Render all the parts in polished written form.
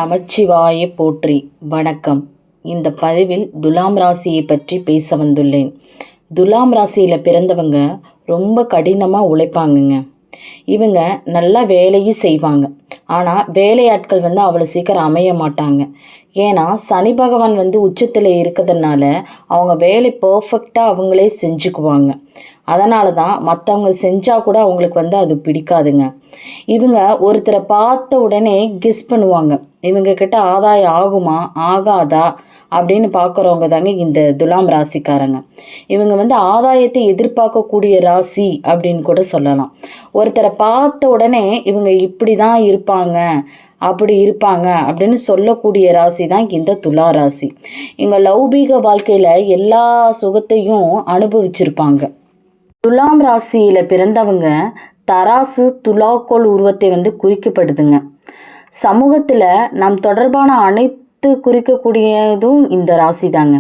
நமச்சிவாய போற்றி. வணக்கம். இந்த பதிவில் துலாம் ராசியை பற்றி பேச வந்துள்ளேன். துலாம் ராசியில் பிறந்தவங்க ரொம்ப கடினமாக உழைப்பாங்கங்க. இவங்க நல்லா வேலையும் செய்வாங்க. ஆனால் வேலையாட்கள் அவ்வளோ சீக்கிரம் அமைய மாட்டாங்க. ஏன்னா சனி பகவான் உச்சத்தில் இருக்கிறதுனால அவங்க வேலை பர்ஃபெக்டாக அவங்களே செஞ்சுக்குவாங்க. அதனால தான் மற்றவங்க செஞ்சால் கூட அவங்களுக்கு அது பிடிக்காதுங்க. இவங்க ஒருத்தரை பார்த்த உடனே கெஸ் பண்ணுவாங்க, இவங்கக்கிட்ட ஆதாயம் ஆகுமா ஆகாதா அப்படின்னு பார்க்குறவங்க தாங்க இந்த துலாம் ராசிக்காரங்க. இவங்க ஆதாயத்தை எதிர்பார்க்கக்கூடிய ராசி அப்படின்னு கூட சொல்லலாம். ஒருத்தரை பார்த்த உடனே இவங்க இப்படி தான் இருப்பாங்க அப்படி இருப்பாங்க அப்படின்னு சொல்லக்கூடிய ராசி தான் இந்த துலா ராசி. இவங்க லௌபீக வாழ்க்கையில் எல்லா சுகத்தையும் அனுபவிச்சிருப்பாங்க. துலாம் ராசியில் பிறந்தவங்க தராசு துலாக்கோள் உருவத்தை குறிக்கப்படுதுங்க. சமூகத்தில் நம் தொடர்பான அனைத்து குறிக்கக்கூடியதும் இந்த ராசி தாங்க.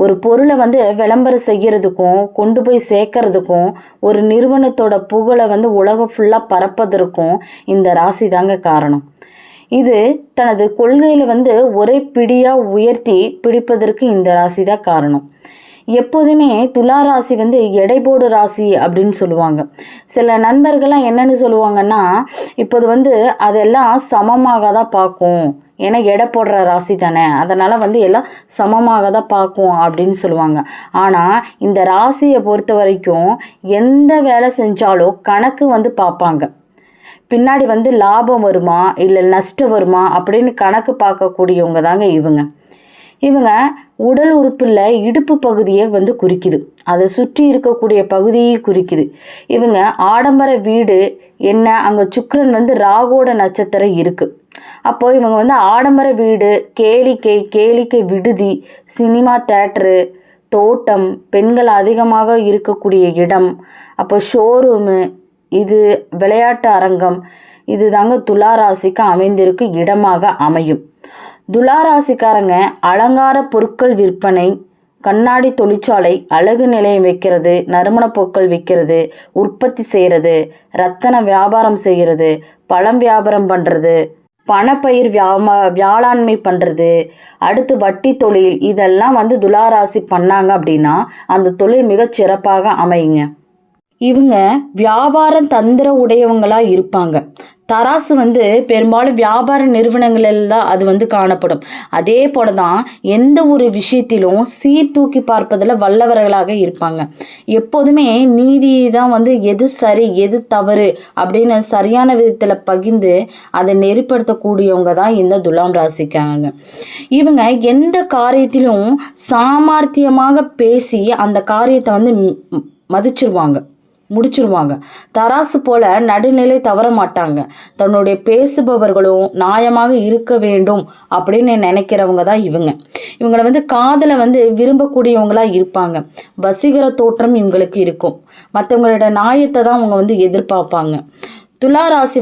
ஒரு பொருளை விளம்பரம் செய்கிறதுக்கும் கொண்டு போய் சேர்க்கறதுக்கும் ஒரு நிறுவனத்தோட புகழை உலகம் ஃபுல்லாக பரப்பதற்கும் இந்த ராசி தாங்க காரணம். இது தனது கொள்கையில் ஒரே பிடியாக உயர்த்தி பிடிப்பதற்கு இந்த ராசி தான் காரணம். எப்போதுமே துலா ராசி எடைபோடு ராசி அப்படின்னு சொல்லுவாங்க. சில நண்பர்கள்லாம் என்னென்னு சொல்லுவாங்கன்னா, இப்போது அதெல்லாம் சமமாக தான் பார்க்கும், ஏன்னா எடை போடுற ராசி தானே, அதனால் எல்லாம் சமமாக தான் பார்க்கும் அப்படின்னு சொல்லுவாங்க. ஆனால் இந்த ராசியை பொறுத்த வரைக்கும் எந்த வேலை செஞ்சாலும் கணக்கு பார்ப்பாங்க. பின்னாடி லாபம் வருமா இல்லை நஷ்டம் வருமா அப்படின்னு கணக்கு பார்க்கக்கூடியவங்க தாங்க இவங்க. இவங்க உடல் உறுப்பில் இடுப்பு பகுதியை குறிக்குது, அதை சுற்றி இருக்கக்கூடிய பகுதியை குறிக்குது. இவங்க ஆடம்பர வீடு என்ன, அங்கே சுக்கிரன் ராகோட நட்சத்திரம் இருக்குது. அப்போ இவங்க ஆடம்பர வீடு, கேளிக்கை விடுதி, சினிமா தேட்டரு, தோட்டம், பெண்கள் அதிகமாக இருக்கக்கூடிய இடம், அப்போ ஷோரூமு, இது விளையாட்டு அரங்கம், இது தாங்க துளாராசிக்கு அமைந்திருக்கு இடமாக அமையும். துளாராசிக்காரங்க அலங்கார பொருட்கள் விற்பனை, கண்ணாடி தொழிற்சாலை, அழகு நிலையம் வைக்கிறது, நறுமண பொருட்கள் விற்கிறது, உற்பத்தி செய்கிறது, ரத்தன வியாபாரம் செய்கிறது, பழம் வியாபாரம் பண்ணுறது, பணப்பயிர் வியாழாண்மை பண்ணுறது, அடுத்து வட்டி தொழில், இதெல்லாம் துளாராசி பண்ணாங்க அப்படின்னா அந்த தொழில் மிகச் சிறப்பாக அமையுங்க. இவங்க வியாபாரம் தந்திர உடையவங்களாக இருப்பாங்க. தராசு பெரும்பாலும் வியாபார நிறுவனங்களில் தான் அது காணப்படும். அதே போல தான் எந்த ஒரு விஷயத்திலும் சீர்தூக்கி பார்ப்பதில் வல்லவர்களாக இருப்பாங்க. எப்போதுமே நீதி தான் எது சரி எது தவறு அப்படின்னு சரியான விதத்தில் பகிர்ந்து அதை நெறிப்படுத்தக்கூடியவங்க தான் இந்த துலாம் ராசிக்காங்க. இவங்க எந்த காரியத்திலும் சாமர்த்தியமாக பேசி அந்த காரியத்தை முடிச்சிருவாங்க. தராசு போல நடுநிலை தவற மாட்டாங்க. தன்னுடைய பேசுபவர்களும் நியாயமாக இருக்க வேண்டும் அப்படின்னு நினைக்கிறவங்க தான் இவங்க. இவங்களை காதலை விரும்பக்கூடியவங்களா இருப்பாங்க. வசீகர தோற்றம் இவங்களுக்கு இருக்கும். மற்றவங்களோட நியாயத்தை தான் அவங்க எதிர்பார்ப்பாங்க. துலா ராசி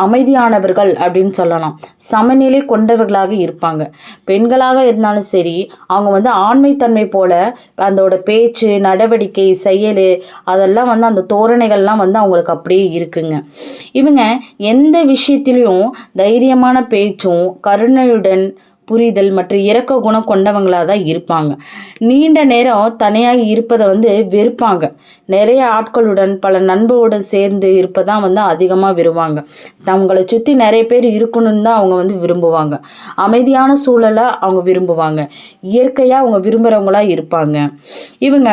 அமைதியானவர்கள் அப்படின்னு சொல்லலாம். சமநிலை கொண்டவர்களாக இருப்பாங்க. பெண்களாக இருந்தாலும் சரி, அவங்க ஆண்மைத்தன்மை போல அதோட பேச்சு, நடவடிக்கை, செயல், அதெல்லாம் அந்த தோரணைகள்லாம் அவங்களுக்கு அப்படியே இருக்குங்க. இவங்க எந்த விஷயத்திலையும் தைரியமான பேச்சும் கருணையுடன் புரிதல் மற்றும் இரக்க குணம் கொண்டவங்களாக தான் இருப்பாங்க. நீண்ட நேரம் தனியாக இருப்பதை வெறுப்பாங்க. நிறைய ஆட்களுடன் பல நண்பர்களுடன் சேர்ந்து இருப்பதான் அதிகமாக விரும்புவாங்க. தங்களை சுற்றி நிறைய பேர் இருக்கணும்னு தான் அவங்க விரும்புவாங்க. அமைதியான சூழலை அவங்க விரும்புவாங்க. இயற்கையாக அவங்க விரும்புகிறவங்களா இருப்பாங்க. இவங்க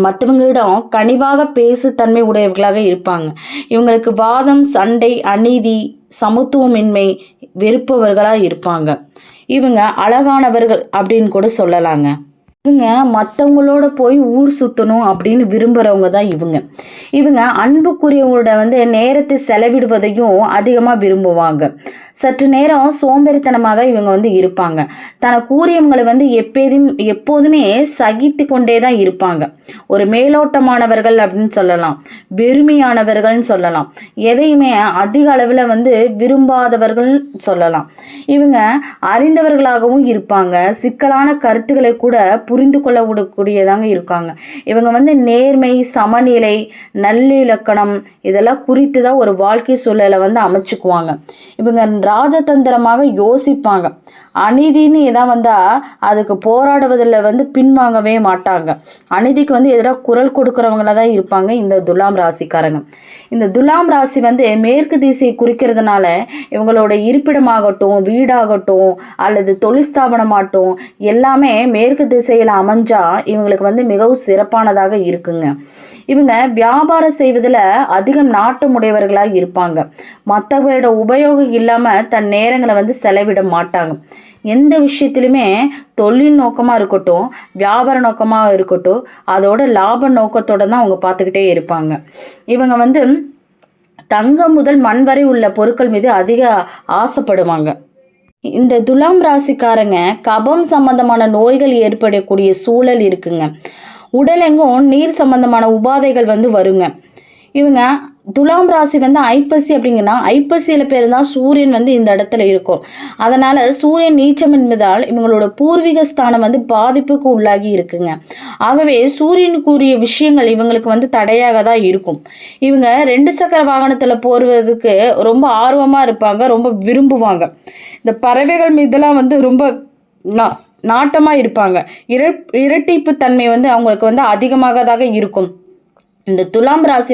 மற்றவங்களிடம் கனிவாக பேசு தன்மை உடையவர்களாக இருப்பாங்க. இவங்களுக்கு வாதம், சண்டை, அநீதி, சமத்துவமின்மை வெறுப்பவர்களாக இருப்பாங்க. இவங்க அழகானவர்கள் அப்படின்னு கூட சொல்லலாங்க. இவங்க மற்றவங்களோட போய் ஊர் சுற்றணும் அப்படின்னு விரும்புகிறவங்க தான் இவங்க. இவங்க அன்புக்குரியவங்களோட நேரத்தை செலவிடுவதையும் அதிகமாக விரும்புவாங்க. சற்று நேரம் சோம்பேறித்தனமாக தான் இவங்க இருப்பாங்க. தனக்குரியவங்களை எப்போதுமே சகித்து கொண்டே தான் இருப்பாங்க. ஒரு மேலோட்டமானவர்கள் அப்படின்னு சொல்லலாம், வெறுமையானவர்கள்னு சொல்லலாம், எதையுமே அதிக அளவில் விரும்பாதவர்கள் சொல்லலாம். இவங்க அறிந்தவர்களாகவும் இருப்பாங்க. சிக்கலான கருத்துக்களை கூட புரிந்து கொள்ளக்கூடியதாங்க இருக்காங்க. இவங்க நேர்மை, சமநிலை, நல்லிலக்கணம் இதெல்லாம் குறித்து தான் ஒரு வாழ்க்கை சூழலை அமைச்சுக்குவாங்க. இவங்க ராஜதந்திரமாக யோசிப்பாங்க. அநீதின்னு எதாவது வந்தால் அதுக்கு போராடுவதில் பின்வாங்கவே மாட்டாங்க. அநீதிக்கு எதிராக குரல் கொடுக்குறவங்கள தான் இருப்பாங்க இந்த துலாம் ராசிக்காரங்க. இந்த துலாம் ராசி மேற்கு திசையை குறிக்கிறதுனால இவங்களோட இருப்பிடமாகட்டும், வீடாகட்டும் அல்லது தொழில் ஸ்தாபனமாகட்டும் எல்லாமே மேற்கு திசையில் அமைஞ்சா இவங்களுக்கு மிகவும் சிறப்பானதாக இருக்குங்க. இவங்க வியாபாரம் செய்வதில் அதிகம் நாட்டமுடையவர்களாக இருப்பாங்க. மற்றவங்களோட உபயோகம் இல்லாமல் தன் நேரங்களை செலவிட மாட்டாங்க. எந்த விஷயத்திலுமே தொழில் நோக்கமாக இருக்கட்டும், வியாபார நோக்கமாக இருக்கட்டும், அதோட லாப நோக்கத்தோடு தான் அவங்க பார்த்துக்கிட்டே இருப்பாங்க. இவங்க தங்கம் முதல் மண் வரை உள்ள பொருட்கள் மீது அதிக ஆசைப்படுவாங்க. இந்த துலாம் ராசிக்காரங்க கபம் சம்பந்தமான நோய்கள் ஏற்படக்கூடிய சூழல் இருக்குங்க. உடலெங்கும் நீர் சம்பந்தமான உபாதைகள் வருங்க. இவங்க துலாம் ராசி ஐப்பசி அப்படிங்கன்னா ஐப்பசியில் பேர் தான் சூரியன் இந்த இடத்துல இருக்கும். அதனால் சூரியன் நீச்சம் என்பதால் இவங்களோட பூர்வீக ஸ்தானம் பாதிப்புக்கு உள்ளாகி இருக்குங்க. ஆகவே சூரியனுக்குரிய விஷயங்கள் இவங்களுக்கு தடையாக தான் இருக்கும். இவங்க 2 சக்கர வாகனத்தில் போடுவதுக்கு ரொம்ப ஆர்வமாக இருப்பாங்க, ரொம்ப விரும்புவாங்க. இந்த பறவைகள் மீதெல்லாம் ரொம்ப நாட்டமாக இருப்பாங்க. இரட்டிப்பு தன்மை அவங்களுக்கு அதிகமாக இருக்கும். இந்த துலாம் ராசி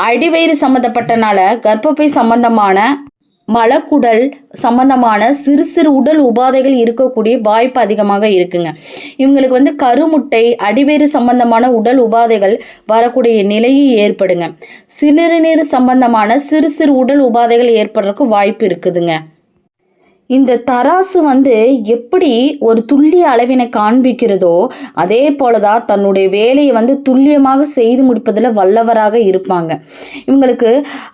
அடிவயிறு சம்மந்தப்பட்டனால கர்ப்பப்பை சம்பந்தமான, மலக்குடல் சம்பந்தமான சிறு சிறு உடல் உபாதைகள் இருக்கக்கூடிய வாய்ப்பு அதிகமாக இருக்குங்க. இவங்களுக்கு கருமுட்டை, அடிவயிறு சம்பந்தமான உடல் உபாதைகள் வரக்கூடிய நிலையை ஏற்படுங்க. சிறுநீர் சம்பந்தமான சிறு சிறு உடல் உபாதைகள் ஏற்படுறதுக்கு வாய்ப்பு இருக்குதுங்க. இந்த தராசு எப்படி ஒரு துல்லிய அளவினை காண்பிக்கிறதோ அதே போல தான் தன்னுடைய வேலையை துல்லியமாக செய்து முடிப்பதில் வல்லவராக இருப்பாங்க. இவங்களுக்கு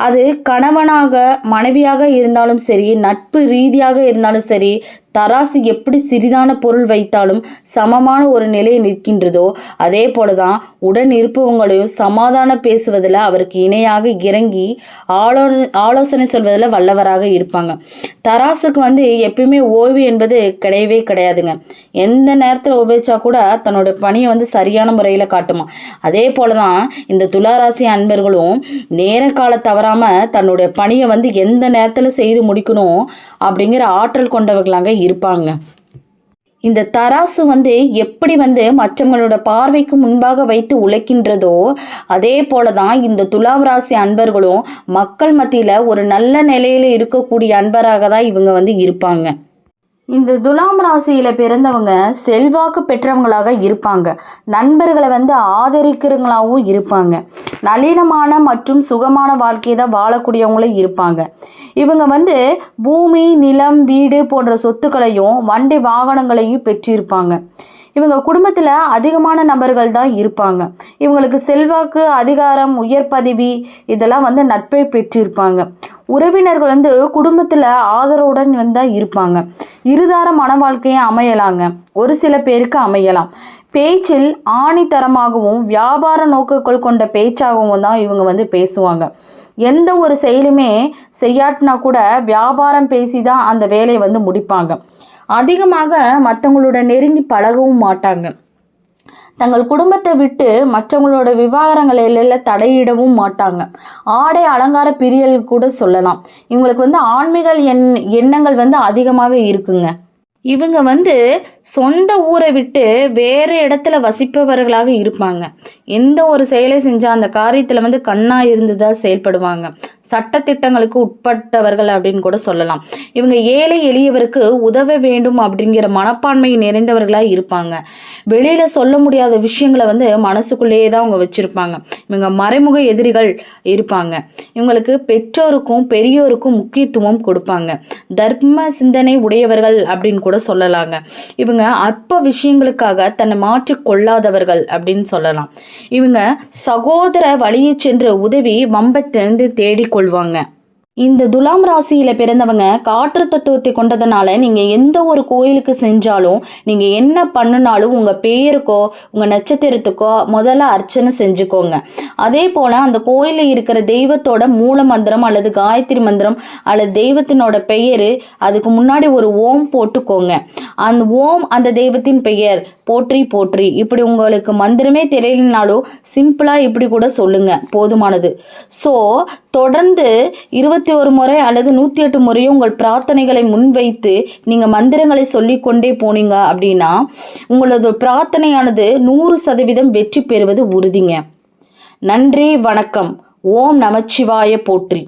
அது கணவனாக மனைவியாக இருந்தாலும் சரி, நட்பு ரீதியாக இருந்தாலும் சரி, தராசு எப்படி சிறிதான பொருள் வைத்தாலும் சமமான ஒரு நிலையை நிற்கின்றதோ அதே போல தான் உடன் இருப்பவங்களையும் சமாதான பேசுவதில் அவருக்கு இணையாக இறங்கி ஆலோசனை சொல்வதில் வல்லவராக இருப்பாங்க. தராசுக்கு எப்பயுமே ஓய்வு என்பது கிடையவே கிடையாதுங்க. எந்த நேரத்தில் உபயோகிச்சா கூட தன்னோட பணியை சரியான முறையில் காட்டுமா. அதே போல தான் இந்த துளாராசி அன்பர்களும் நேர கால தவறாமல் தன்னுடைய பணியை எந்த நேரத்தில் செய்து முடிக்கணும் அப்படிங்கிற ஆற்றல் கொண்டவர்களாக இருப்பாங்க. இந்த தராசு எப்படி மற்றவங்களோட பார்வைக்கு முன்பாக வைத்து உழைக்கின்றதோ அதே போல தான் இந்த துலாம் ராசி அன்பர்களும் மக்கள் மத்தியில் ஒரு நல்ல நிலையில் இருக்கக்கூடிய அன்பராக தான் இவங்க இருப்பாங்க. இந்த துலாம் ராசியில் பிறந்தவங்க செல்வாக்கு பெற்றவங்களாக இருப்பாங்க. நண்பர்களை ஆதரிக்கிறவங்களாகவும் இருப்பாங்க. நளினமான மற்றும் சுகமான வாழ்க்கையை தான் வாழக்கூடியவங்களும் இருப்பாங்க. இவங்க பூமி, நிலம், வீடு போன்ற சொத்துக்களையும் வண்டி வாகனங்களையும் பெற்றிருப்பாங்க. இவங்க குடும்பத்தில் அதிகமான நபர்கள் தான் இருப்பாங்க. இவங்களுக்கு செல்வாக்கு, அதிகாரம், உயர் பதவி இதெல்லாம் நட்பை பெற்றிருப்பாங்க. உறவினர்கள் குடும்பத்தில் ஆதரவுடன் தான் இருப்பாங்க. இருதார மன வாழ்க்கையை அமையலாங்க, ஒரு சில பேருக்கு அமையலாம். பேச்சில் ஆணித்தரமாகவும் வியாபார நோக்குகள் கொண்ட பேச்சாகவும் தான் இவங்க பேசுவாங்க. எந்த ஒரு செயலுமே செய்யாட்டினா கூட வியாபாரம் பேசி தான் அந்த வேலையை முடிப்பாங்க. அதிகமாக மற்றவங்களோட நெருங்கி பழகவும் மாட்டாங்க. தங்கள் குடும்பத்தை விட்டு மற்றவங்களோட விவகாரங்களில் தலையிடவும் மாட்டாங்க. ஆடை அலங்கார பிரியல் கூட சொல்லலாம். இவங்களுக்கு ஆன்மீக எண்ணங்கள் அதிகமாக இருக்குங்க. இவங்க சொந்த ஊரை விட்டு வேறு இடத்துல வசிப்பவர்களாக இருப்பாங்க. எந்த ஒரு செயலை செஞ்சால் அந்த காரியத்தில் கண்ணாக இருந்து தான் செயல்படுவாங்க. சட்டத்திட்டங்களுக்கு உட்பட்டவர்கள் அப்படின்னு கூட சொல்லலாம். இவங்க ஏழை எளியவருக்கு உதவ வேண்டும் அப்படிங்கிற மனப்பான்மை நிறைந்தவர்களாக இருப்பாங்க. வெளியில் சொல்ல முடியாத விஷயங்களை மனசுக்குள்ளேயே தான் அவங்க வச்சுருப்பாங்க. இவங்க மறைமுக எதிரிகள் இருப்பாங்க. இவங்களுக்கு பெற்றோருக்கும் பெரியோருக்கும் முக்கியத்துவம் கொடுப்பாங்க. தர்ம சிந்தனை உடையவர்கள் அப்படின்னு கூட சொல்லலாங்க. இவங்க அற்ப விஷயங்களுக்காக தன்னை மாற்றிக்கொள்ளாதவர்கள் அப்படின்னு சொல்லலாம். இவங்க சகோதர வழியை சென்று உதவி வம்பத்திலிருந்து தேடிக்கொள்வாங்க. இந்த துலாம் ராசியில் பிறந்தவங்க காற்று தத்துவத்தை கொண்டதுனால நீங்கள் எந்த ஒரு கோயிலுக்கு செஞ்சாலும் நீங்கள் என்ன பண்ணினாலும் உங்கள் பேருக்கோ உங்கள் நட்சத்திரத்துக்கோ முதல்ல அர்ச்சனை செஞ்சுக்கோங்க. அதே போல் அந்த கோயிலில் இருக்கிற தெய்வத்தோட மூல மந்திரம் அல்லது காயத்ரி மந்திரம் அல்லது தெய்வத்தினோட பெயர் அதுக்கு முன்னாடி ஒரு ஓம் போட்டுக்கோங்க. அந்த ஓம் அந்த தெய்வத்தின் பெயர் போற்றி போற்றி. இப்படி உங்களுக்கு மந்திரமே தெரியலனாலும் சிம்பிளாக இப்படி கூட சொல்லுங்க, போதுமானது. ஸோ தொடர்ந்து 21 101 முறை அல்லது 108 முறையும் உங்கள் பிரார்த்தனைகளை முன்வைத்து நீங்கள் மந்திரங்களை சொல்லிக்கொண்டே போனீங்க அப்படின்னா உங்களது பிரார்த்தனையானது 100% வெற்றி பெறுவது உறுதிங்க. நன்றி, வணக்கம். ஓம் நமச்சிவாய போற்றி.